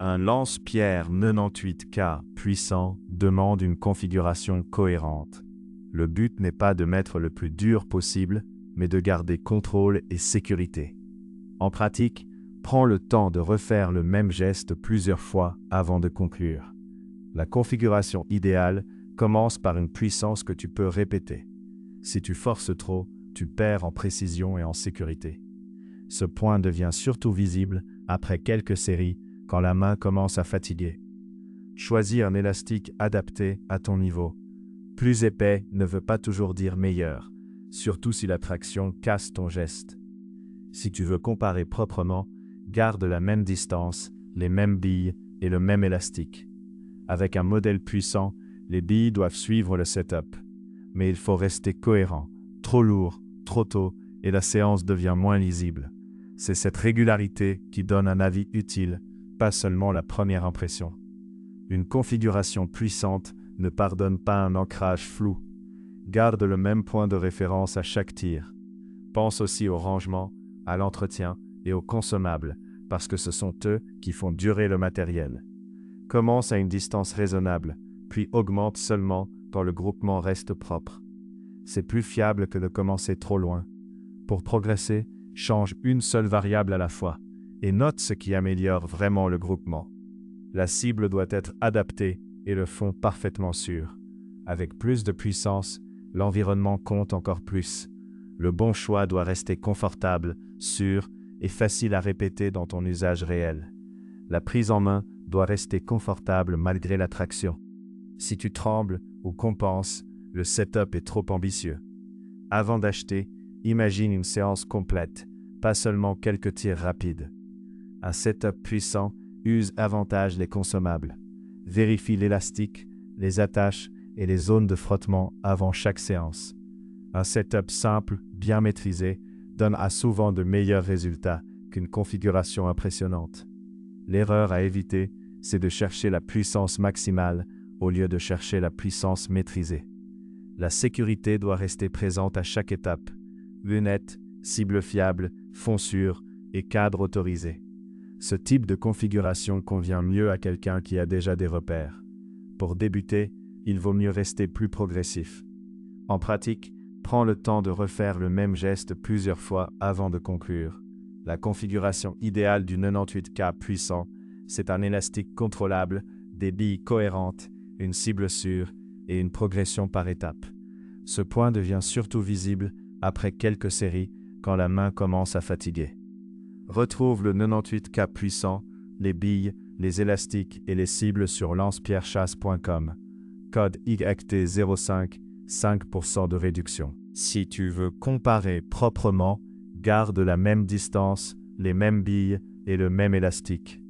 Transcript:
Un lance-pierre 98K puissant demande une configuration cohérente. Le but n'est pas de mettre le plus dur possible, mais de garder contrôle et sécurité. En pratique, prends le temps de refaire le même geste plusieurs fois avant de conclure. La configuration idéale commence par une puissance que tu peux répéter. Si tu forces trop, tu perds en précision et en sécurité. Ce point devient surtout visible après quelques séries quand la main commence à fatiguer. Choisis un élastique adapté à ton niveau. Plus épais ne veut pas toujours dire meilleur, surtout si la traction casse ton geste. Si tu veux comparer proprement, garde la même distance, les mêmes billes et le même élastique. Avec un modèle puissant, les billes doivent suivre le setup. Mais il faut rester cohérent. Trop lourd, trop tôt, et la séance devient moins lisible. C'est cette régularité qui donne un avis utile, pas seulement la première impression. Une configuration puissante ne pardonne pas un ancrage flou. Garde le même point de référence à chaque tir. Pense aussi au rangement, à l'entretien et aux consommables, parce que ce sont eux qui font durer le matériel. Commence à une distance raisonnable, puis augmente seulement quand le groupement reste propre. C'est plus fiable que de commencer trop loin. Pour progresser, change une seule variable à la fois et note ce qui améliore vraiment le groupement. La cible doit être adaptée et le fond parfaitement sûr. Avec plus de puissance, l'environnement compte encore plus. Le bon choix doit rester confortable, sûr et facile à répéter dans ton usage réel. La prise en main doit rester confortable malgré la traction. Si tu trembles ou compenses, le setup est trop ambitieux. Avant d'acheter, imagine une séance complète, pas seulement quelques tirs rapides. Un setup puissant use avantage les consommables. Vérifie l'élastique, les attaches et les zones de frottement avant chaque séance. Un setup simple, bien maîtrisé, donne souvent de meilleurs résultats qu'une configuration impressionnante. L'erreur à éviter, c'est de chercher la puissance maximale au lieu de chercher la puissance maîtrisée. La sécurité doit rester présente à chaque étape. Lunettes, cible fiable, fond sûr et cadre autorisé. Ce type de configuration convient mieux à quelqu'un qui a déjà des repères. Pour débuter, il vaut mieux rester plus progressif. En pratique, prends le temps de refaire le même geste plusieurs fois avant de conclure. La configuration idéale du 98K puissant, c'est un élastique contrôlable, des billes cohérentes, une cible sûre et une progression par étapes. Ce point devient surtout visible après quelques séries quand la main commence à fatiguer. Retrouve le 98K puissant, les billes, les élastiques et les cibles sur lancepierrechasse.com. Code YT05, 5% de réduction. Si tu veux comparer proprement, garde la même distance, les mêmes billes et le même élastique.